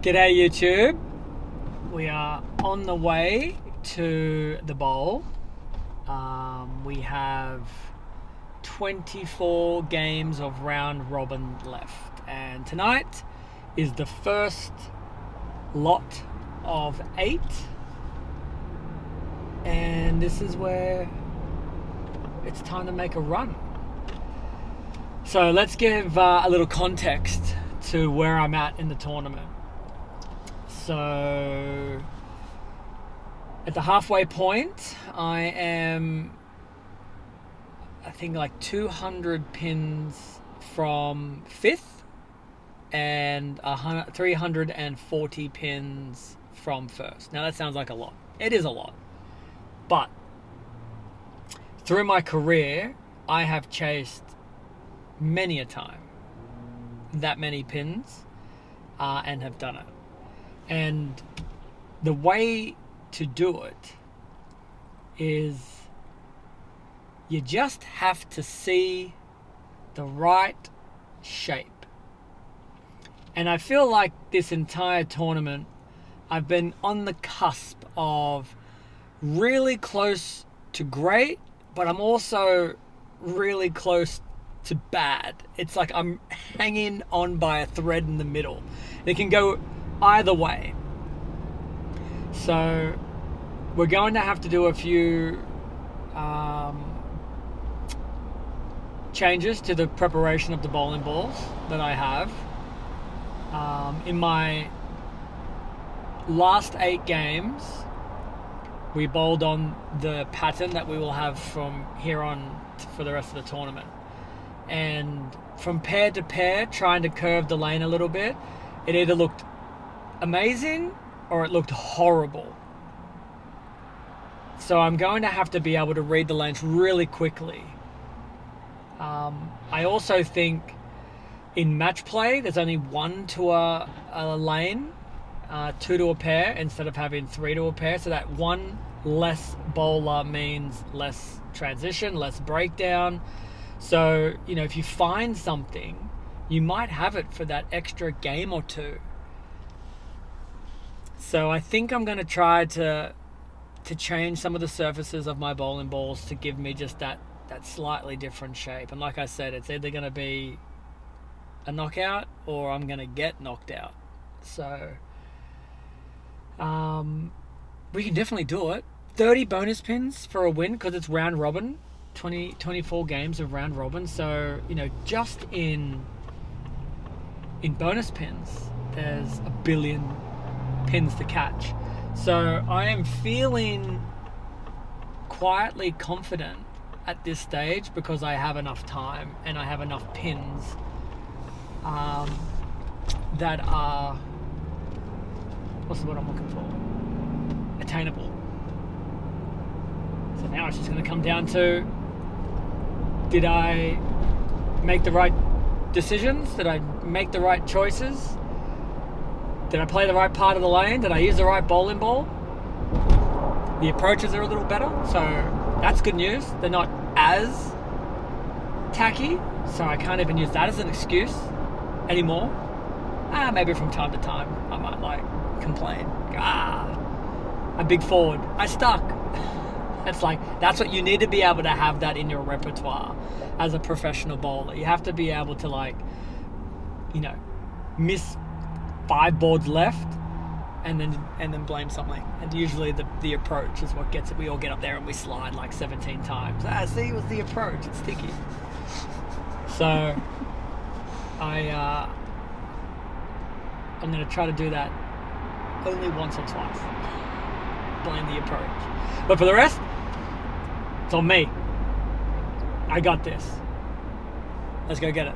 G'day YouTube. We are on the way to the bowl. We have 24 games of round robin left, and tonight is the first lot of 8, and this is where it's time to make a run. So let's give a little context to where I'm at in the tournament. So at the halfway point, I am, I think, like 200 pins from 5th and 340 pins from 1st. Now that sounds like a lot. It is a lot. But through my career, I have chased many a time that many pins and have done it. And the way to do it is you just have to see the right shape. And I feel like this entire tournament, I've been on the cusp of really close to great, but I'm also really close to bad. It's like I'm hanging on by a thread in the middle. It can go either way. So we're going to have to do a few changes to the preparation of the bowling balls that I have. In my last 8 games, we bowled on the pattern that we will have from here on for the rest of the tournament. And from pair to pair, trying to curve the lane a little bit, it either looked amazing or it looked horrible. So I'm going to have to be able to read the lanes really quickly. I also think in match play, there's only 1 to a lane, 2 to a pair, instead of having 3 to a pair. So that 1 less bowler means less transition, less breakdown. So, you know, if you find something, you might have it for that extra game or 2. So I think I'm going to try to change some of the surfaces of my bowling balls to give me just that slightly different shape. And like I said, it's either going to be a knockout or I'm going to get knocked out. So we can definitely do it. 30 bonus pins for a win because it's round robin. 24 games of round robin. So, you know, just in bonus pins, there's a billion pins to catch. So I am feeling quietly confident at this stage because I have enough time and I have enough pins that are, what's the word I'm looking for? Attainable. So now it's just going to come down to, did I make the right decisions? Did I make the right choices? Did I play the right part of the lane? Did I use the right bowling ball? The approaches are a little better, so that's good news. They're not as tacky, so I can't even use that as an excuse anymore. Maybe from time to time I might complain. I'm big forward. I stuck. It's like, that's what you need to be able to have that in your repertoire as a professional bowler. You have to be able to, miss 5 boards left and then blame something. And usually the approach is what gets it. We all get up there and we slide like 17 times. See, it was the approach. It's sticky. So I'm going to try to do that only once or twice. Blame the approach. But for the rest, it's on me. I got this. Let's go get it.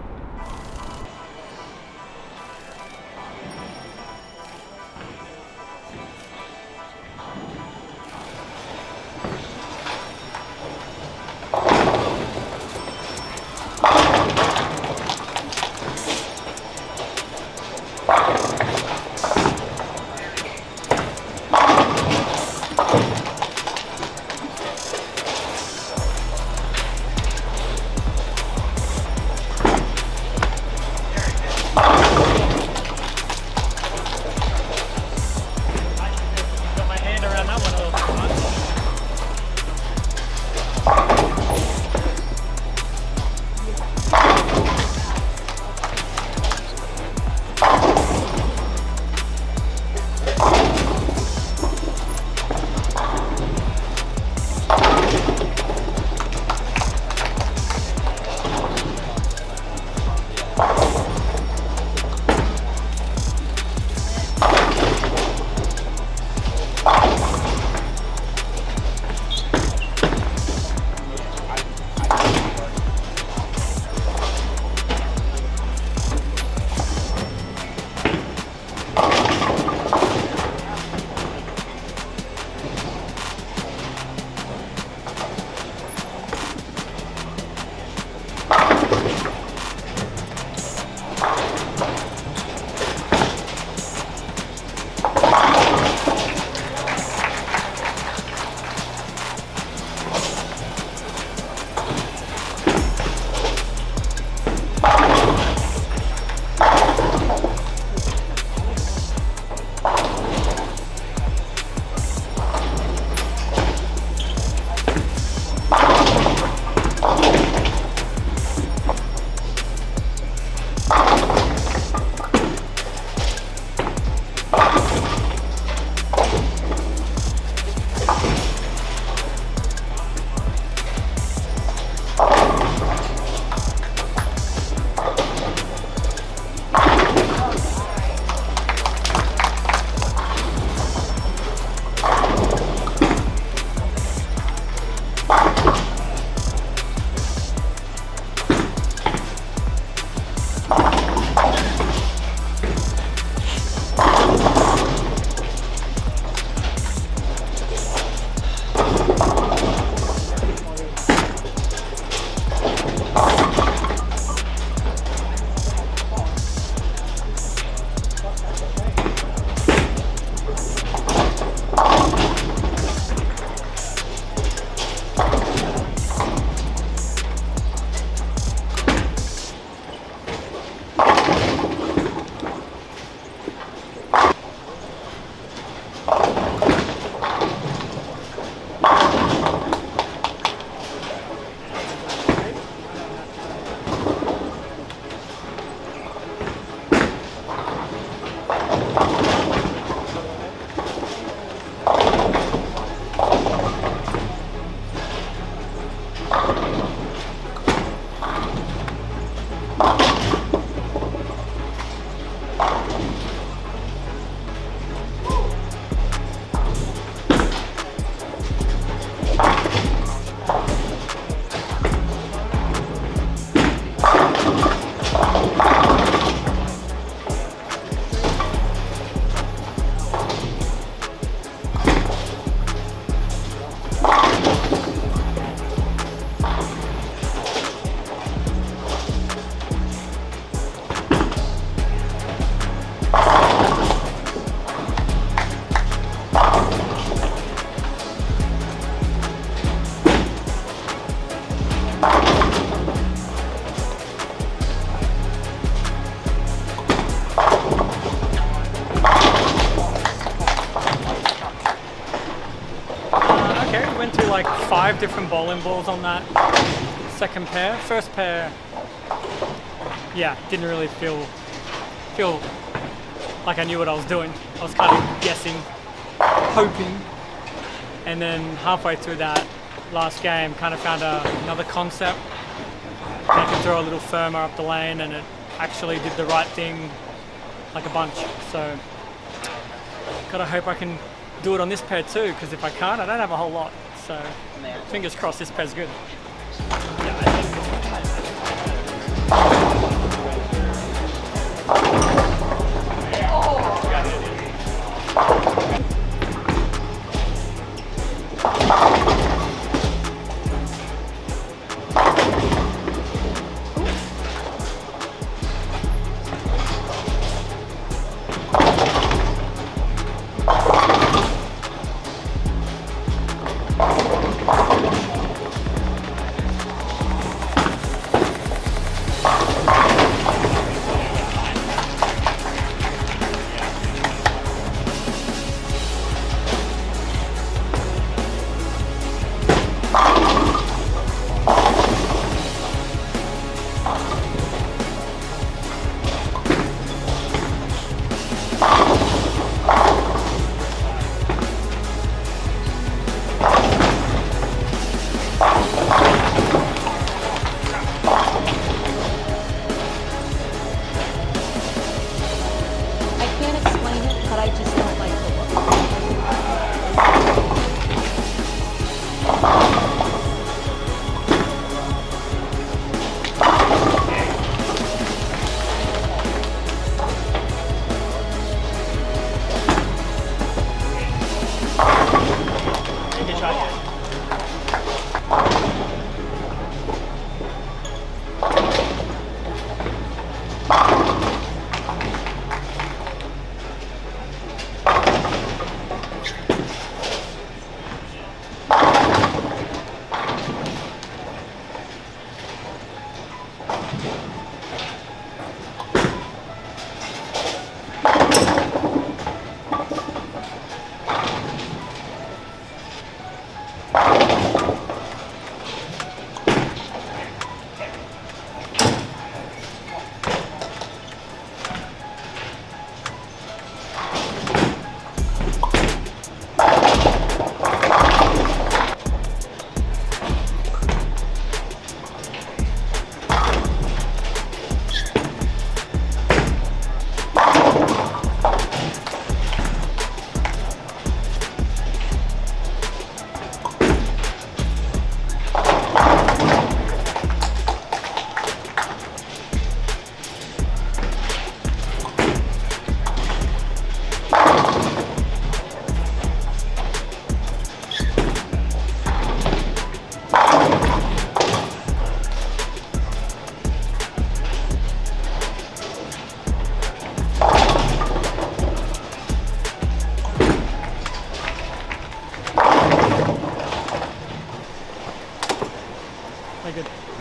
like 5 different bowling balls on that second pair. First pair, yeah, didn't really feel like I knew what I was doing. I was kind of guessing, hoping, and then halfway through that last game, kind of found another concept. I could throw a little firmer up the lane, and it actually did the right thing, like a bunch. So, gotta hope I can do it on this pair too, because if I can't, I don't have a whole lot. So, fingers crossed this pair's good.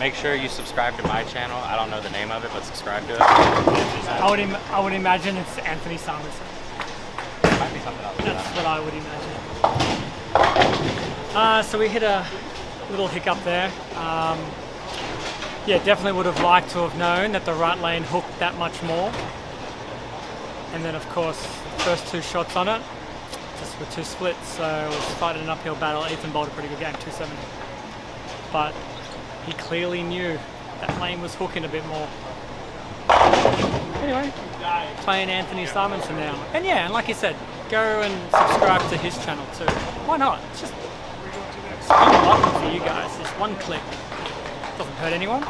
Make sure you subscribe to my channel. I don't know the name of it, but subscribe to it. I would imagine it's Anthony Simonsen. Might be something else. That's what I would imagine. So we hit a little hiccup there. Yeah, definitely would have liked to have known that the right lane hooked that much more. And then of course, first 2 shots on it, just with 2 splits, so it was fighting an uphill battle. Ethan bowled a pretty good game, 270. But he clearly knew that lane was hooking a bit more. Anyway, playing Anthony Simonsen now. And yeah, and like you said, go and subscribe to his channel too. Why not? It's just one button for you guys, just one click. Doesn't hurt anyone.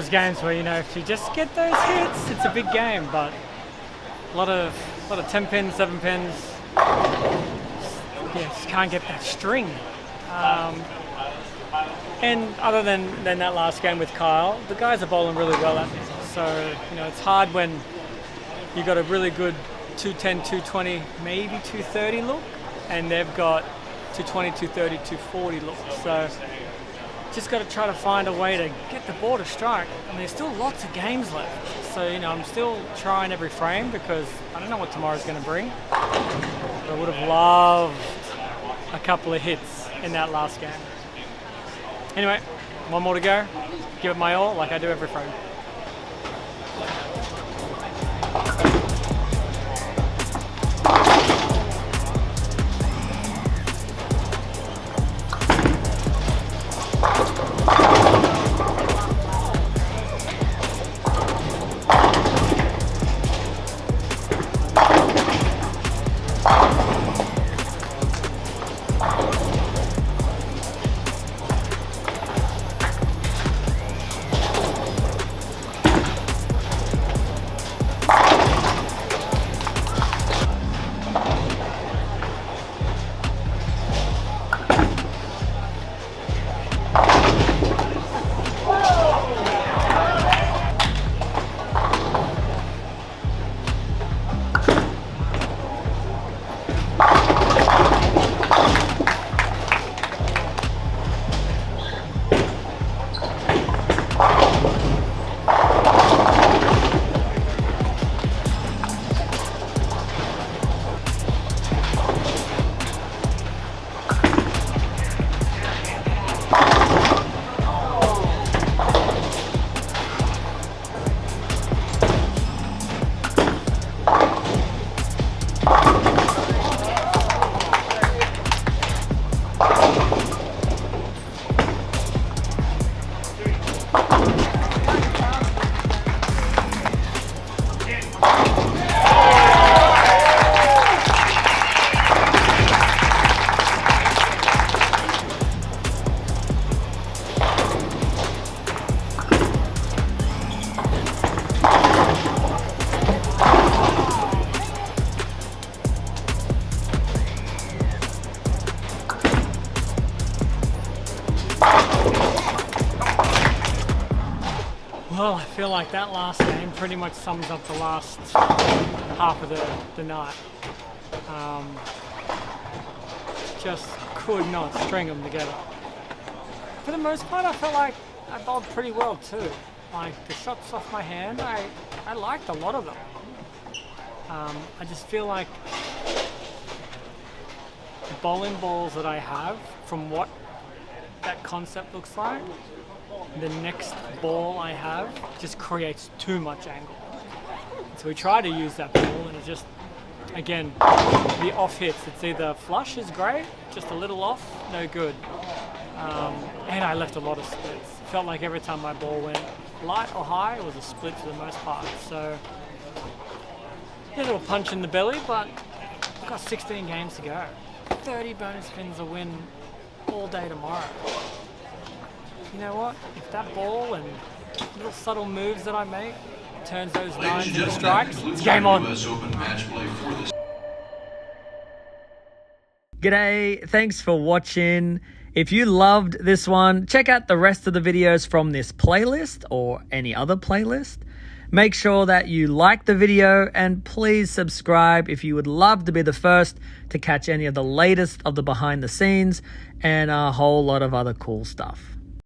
those games where, you know, if you just get those hits, it's a big game. But a lot of 10 pins, 7 pins. Yeah, just can't get that string. And other than that last game with Kyle, the guys are bowling really well at me. So, you know, it's hard when you got a really good 210, 220, maybe 230 look, and they've got 220, 230, 240 look. So just got to try to find a way to get the ball to strike. And there's still lots of games left. So, you know, I'm still trying every frame because I don't know what tomorrow's going to bring. But I would have loved a couple of hits in that last game. Anyway, one more to go. Give it my all like I do every frame. Well, I feel like that last game pretty much sums up the last half of the night. Just could not string them together. For the most part, I felt like I bowled pretty well too. Like the shots off my hand, I liked a lot of them. I just feel like the bowling balls that I have, from what that concept looks like, the next ball I have just creates too much angle. So we try to use that ball and it just, again, the off hits, it's either flush is great, just a little off, no good. And I left a lot of splits. Felt like every time my ball went light or high, it was a split for the most part. So, yeah, a little punch in the belly, but I've got 16 games to go. 30 bonus spins a win all day tomorrow. You know what? If that ball and little subtle moves that I make turns those nines into strikes, it's game on. G'day, thanks for watching. If you loved this one, check out the rest of the videos from this playlist or any other playlist. Make sure that you like the video and please subscribe if you would love to be the first to catch any of the latest of the behind the scenes and a whole lot of other cool stuff.